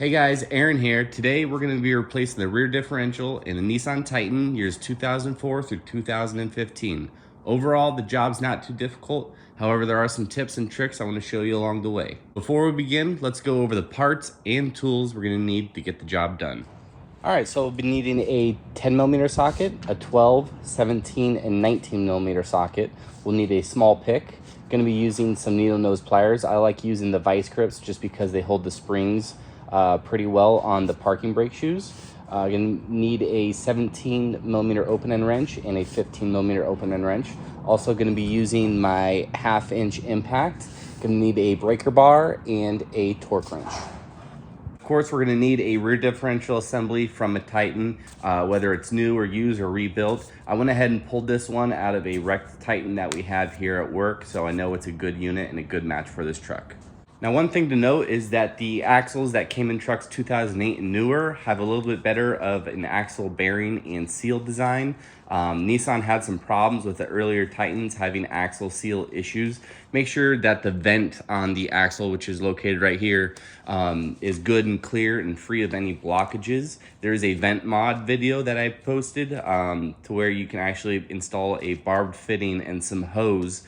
Hey guys, Aaron here. Today we're going to be replacing the rear differential in the Nissan Titan years 2004 through 2015. Overall, the job's not too difficult. However, there are some tips and tricks I want to show you along the way. Before we begin, let's go over the parts and tools we're going to need to get the job done. All right, so we'll be needing a 10mm socket, a 12, 17, and 19mm socket. We'll need a small pick. Going to be using some needle nose pliers. I like using the vice grips just because they hold the springs pretty well on the parking brake shoes. You're gonna need a 17mm open end wrench and a 15mm open end wrench. Also gonna be using my 1/2-inch impact. Gonna need a breaker bar and a torque wrench. Of course, we're gonna need a rear differential assembly from a Titan, whether it's new or used or rebuilt. I went ahead and pulled this one out of a wrecked Titan that we have here at work, so I know it's a good unit and a good match for this truck. Now, one thing to note is that the axles that came in trucks 2008 and newer have a little bit better of an axle bearing and seal design. Nissan had some problems with the earlier Titans having axle seal issues. Make sure that the vent on the axle, which is located right here, is good and clear and free of any blockages. There is a vent mod video that I posted to where you can actually install a barbed fitting and some hose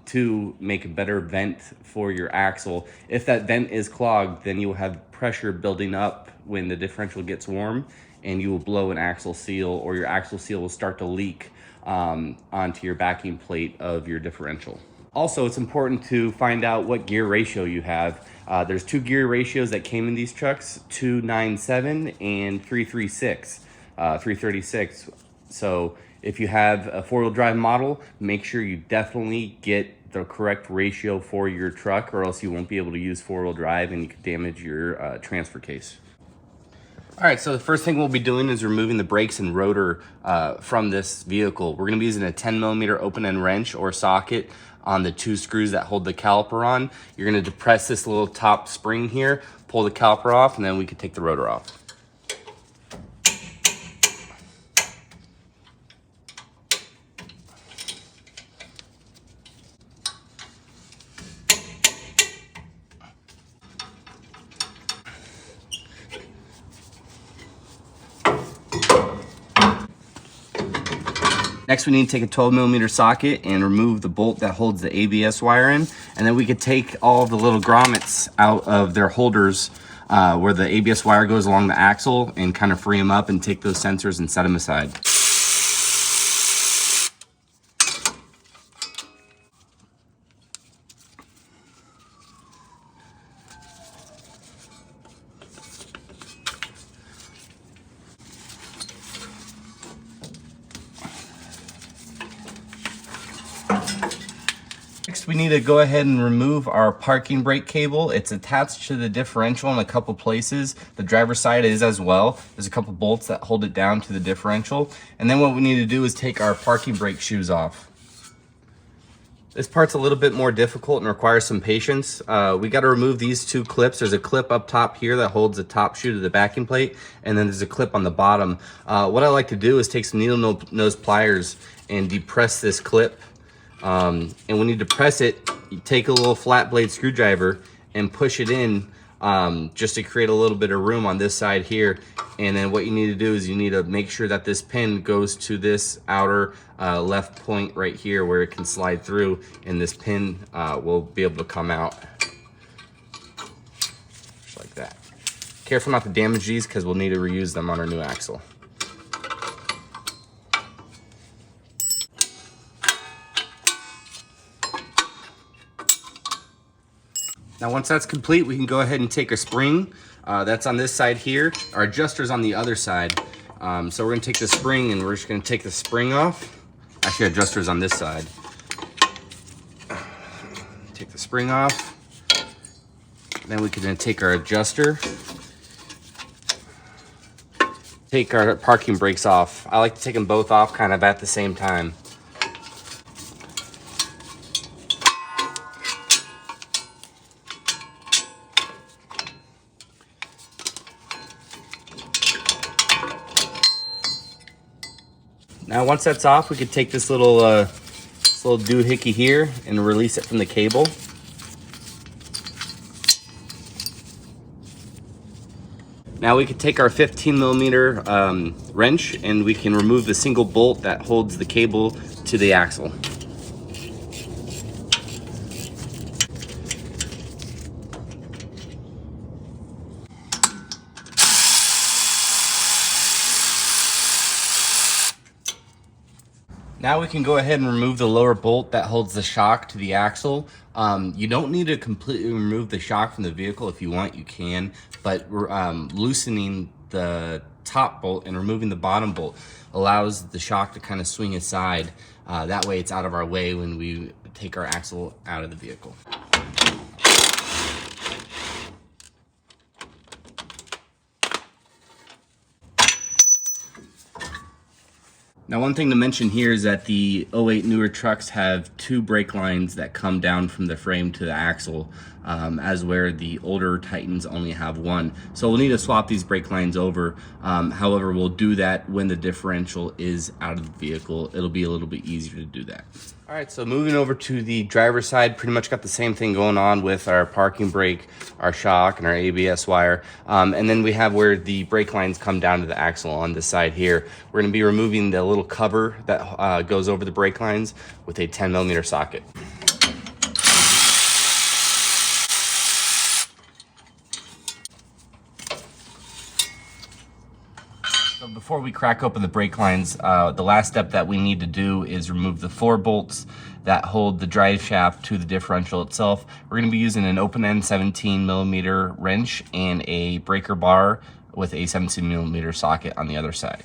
to make a better vent for your axle. If that vent is clogged, then you will have pressure building up when the differential gets warm, and you will blow an axle seal, or your axle seal will start to leak onto your backing plate of your differential. Also, it's important to find out what gear ratio you have. There's 2 gear ratios that came in these trucks, 297 and 336. So if you have a 4-wheel drive model, make sure you definitely get the correct ratio for your truck, or else you won't be able to use 4-wheel drive and you could damage your transfer case. All right, so the first thing we'll be doing is removing the brakes and rotor from this vehicle. We're gonna be using a 10mm open end wrench or socket on the 2 screws that hold the caliper on. You're gonna depress this little top spring here, pull the caliper off, and then we can take the rotor off. Next, we need to take a 12mm socket and remove the bolt that holds the ABS wire in. And then we could take all the little grommets out of their holders where the ABS wire goes along the axle, and kind of free them up and take those sensors and set them aside. Next, we need to go ahead and remove our parking brake cable. It's attached to the differential in a couple places. The driver's side is as well. There's a couple bolts that hold it down to the differential. And then what we need to do is take our parking brake shoes off. This part's a little bit more difficult and requires some patience. We got to remove these 2 clips. There's a clip up top here that holds the top shoe to the backing plate, and then there's a clip on the bottom. What I like to do is take some needle nose pliers and depress this clip. And when you depress it, you take a little flat blade screwdriver and push it in just to create a little bit of room on this side here. And then what you need to do is you need to make sure that this pin goes to this outer left point right here where it can slide through, and this pin will be able to come out just like that. Careful not to damage these because we'll need to reuse them on our new axle. Now, once that's complete, we can go ahead and take a spring that's on this side here. Our adjuster's on the other side. So we're gonna take the spring and we're just gonna take the spring off. Actually, our adjuster's on this side. Take the spring off. Then we can take our adjuster. Take our parking brakes off. I like to take them both off kind of at the same time. Now, once that's off, we could take this little doohickey here and release it from the cable. Now we can take our 15mm wrench and we can remove the single bolt that holds the cable to the axle. Now we can go ahead and remove the lower bolt that holds the shock to the axle. You don't need to completely remove the shock from the vehicle. If you want, you can, but loosening the top bolt and removing the bottom bolt allows the shock to kind of swing aside. That way it's out of our way when we take our axle out of the vehicle. Now, one thing to mention here is that the 08 newer trucks have 2 brake lines that come down from the frame to the axle, as where the older Titans only have 1. So we'll need to swap these brake lines over. However, we'll do that when the differential is out of the vehicle. It'll be a little bit easier to do that. All right, so moving over to the driver's side, pretty much got the same thing going on with our parking brake, our shock, and our ABS wire. And then we have where the brake lines come down to the axle on this side here. We're gonna be removing the little cover that goes over the brake lines with a 10mm socket. So before we crack open the brake lines, the last step that we need to do is remove the 4 bolts that hold the drive shaft to the differential itself. We're going to be using an open-end 17mm wrench and a breaker bar with a 17mm socket on the other side.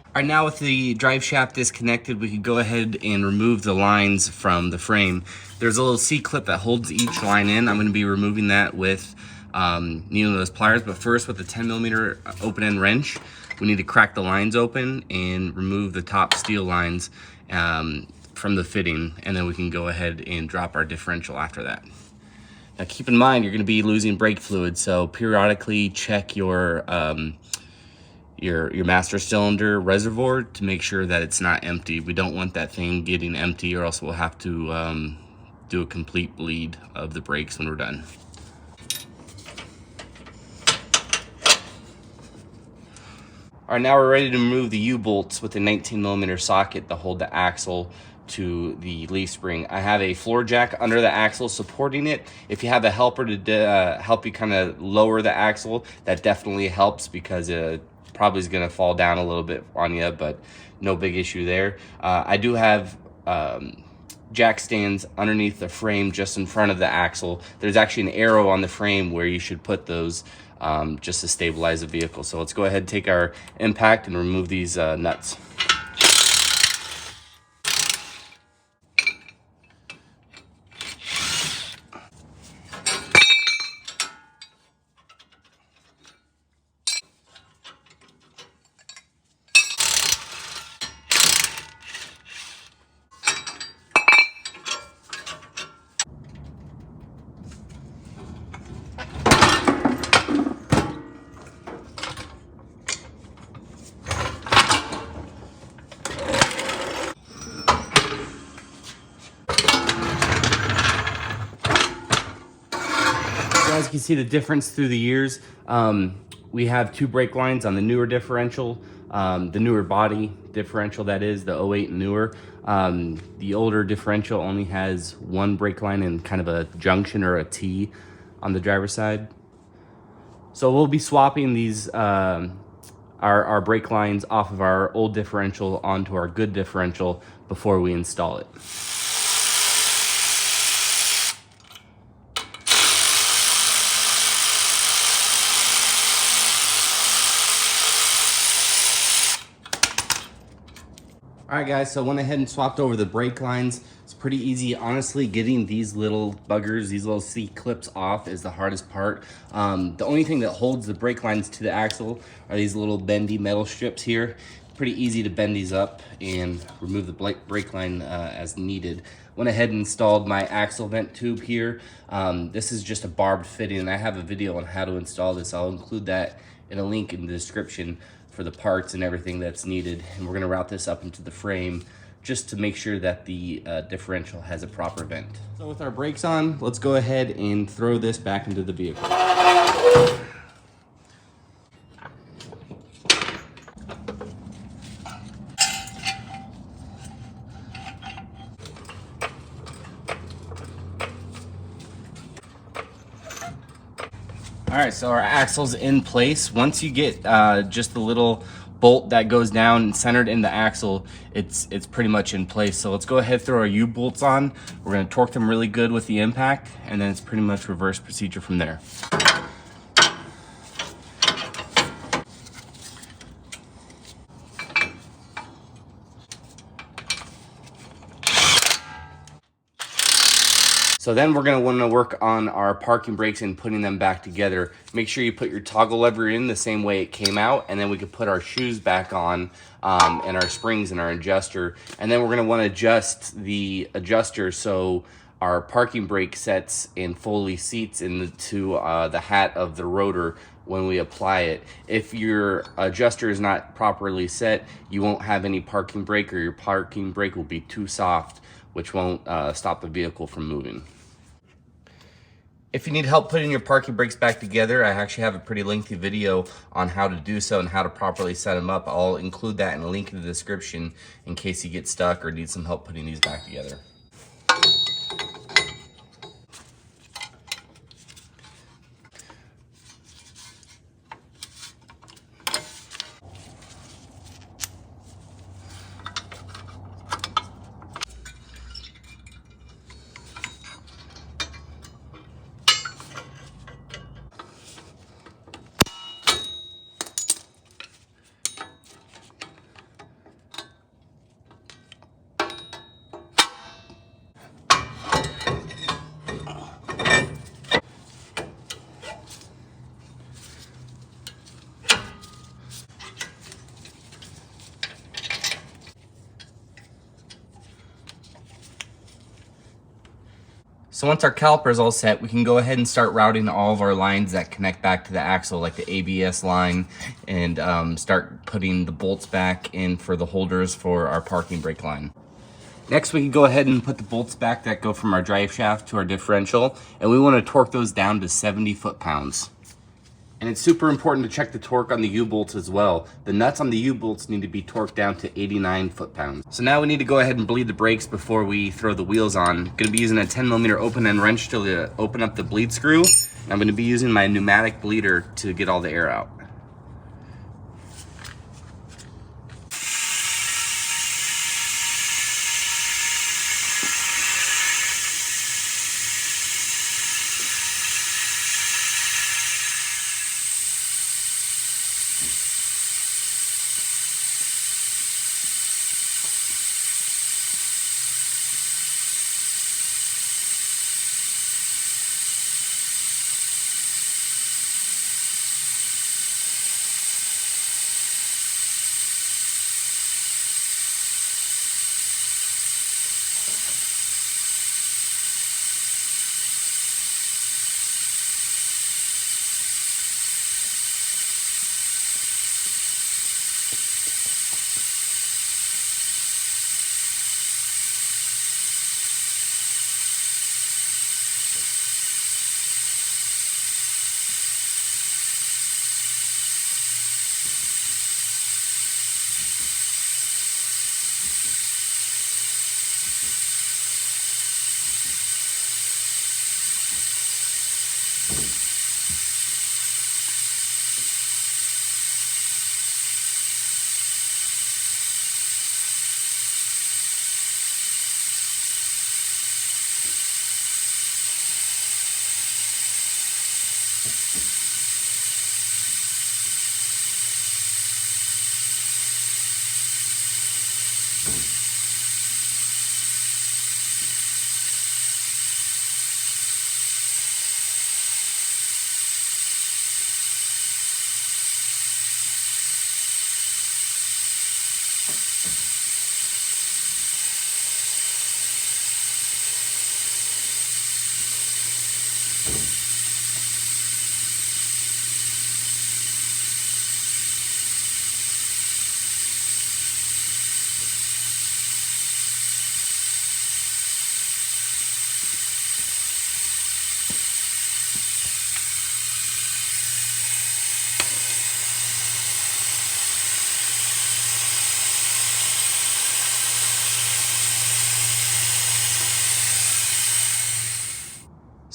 All right, now with the drive shaft disconnected, we can go ahead and remove the lines from the frame. There's a little C-clip that holds each line in. I'm gonna be removing that with needle nose pliers, but first with the 10mm open-end wrench, we need to crack the lines open and remove the top steel lines from the fitting, and then we can go ahead and drop our differential after that. Now keep in mind, you're gonna be losing brake fluid, so periodically check your master cylinder reservoir to make sure that it's not empty. We don't want that thing getting empty, or else we'll have to do a complete bleed of the brakes when we're done. All right, now we're ready to remove the U-bolts with a 19mm socket to hold the axle to the leaf spring. I have a floor jack under the axle supporting it. If you have a helper to help you kind of lower the axle, that definitely helps, because probably is going to fall down a little bit on you, but no big issue there. I do have jack stands underneath the frame just in front of the axle. There's actually an arrow on the frame where you should put those just to stabilize the vehicle. So let's go ahead and take our impact and remove these nuts. As you can see the difference through the years, we have 2 brake lines on the newer differential, the newer body differential, that is, the 08 and newer. The older differential only has 1 brake line and kind of a junction or a T on the driver's side. So we'll be swapping these our brake lines off of our old differential onto our good differential before we install it. All right, guys, so I went ahead and swapped over the brake lines. It's pretty easy. Honestly, getting these little buggers, these little C-clips off is the hardest part. The only thing that holds the brake lines to the axle are these little bendy metal strips here. pretty easy to bend these up and remove the brake line as needed. Went ahead and installed my axle vent tube here. This is just a barbed fitting, and I have a video on how to install this. I'll include that in a link in the description for the parts and everything that's needed. And we're gonna route this up into the frame just to make sure that the differential has a proper vent. So with our brakes on, let's go ahead and throw this back into the vehicle. All right, so our axle's in place. Once you get just the little bolt that goes down and centered in the axle, it's pretty much in place. So let's go ahead and throw our U-bolts on. We're gonna torque them really good with the impact, and then it's pretty much reverse procedure from there. So then we're gonna wanna work on our parking brakes and putting them back together. Make sure you put your toggle lever in the same way it came out, and then we can put our shoes back on and our springs and our adjuster. And then we're gonna wanna adjust the adjuster so our parking brake sets and fully seats into the hat of the rotor when we apply it. If your adjuster is not properly set, you won't have any parking brake, or your parking brake will be too soft, which won't stop the vehicle from moving. If you need help putting your parking brakes back together, I actually have a pretty lengthy video on how to do so and how to properly set them up. I'll include that in a link in the description in case you get stuck or need some help putting these back together. So once our caliper is all set, we can go ahead and start routing all of our lines that connect back to the axle, like the ABS line, and start putting the bolts back in for the holders for our parking brake line. Next, we can go ahead and put the bolts back that go from our drive shaft to our differential, and we want to torque those down to 70 foot-pounds. And it's super important to check the torque on the U-bolts as well. The nuts on the U-bolts need to be torqued down to 89 foot-pounds. So now we need to go ahead and bleed the brakes before we throw the wheels on. Gonna be using a 10mm open end wrench to open up the bleed screw. And I'm gonna be using my pneumatic bleeder to get all the air out.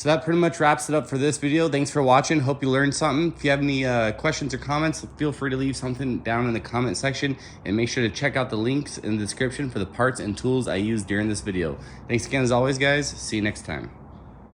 So that pretty much wraps it up for this video. Thanks for watching. Hope you learned something. If you have any questions or comments, feel free to leave something down in the comment section, and make sure to check out the links in the description for the parts and tools I used during this video. Thanks again as always, guys. See you next time.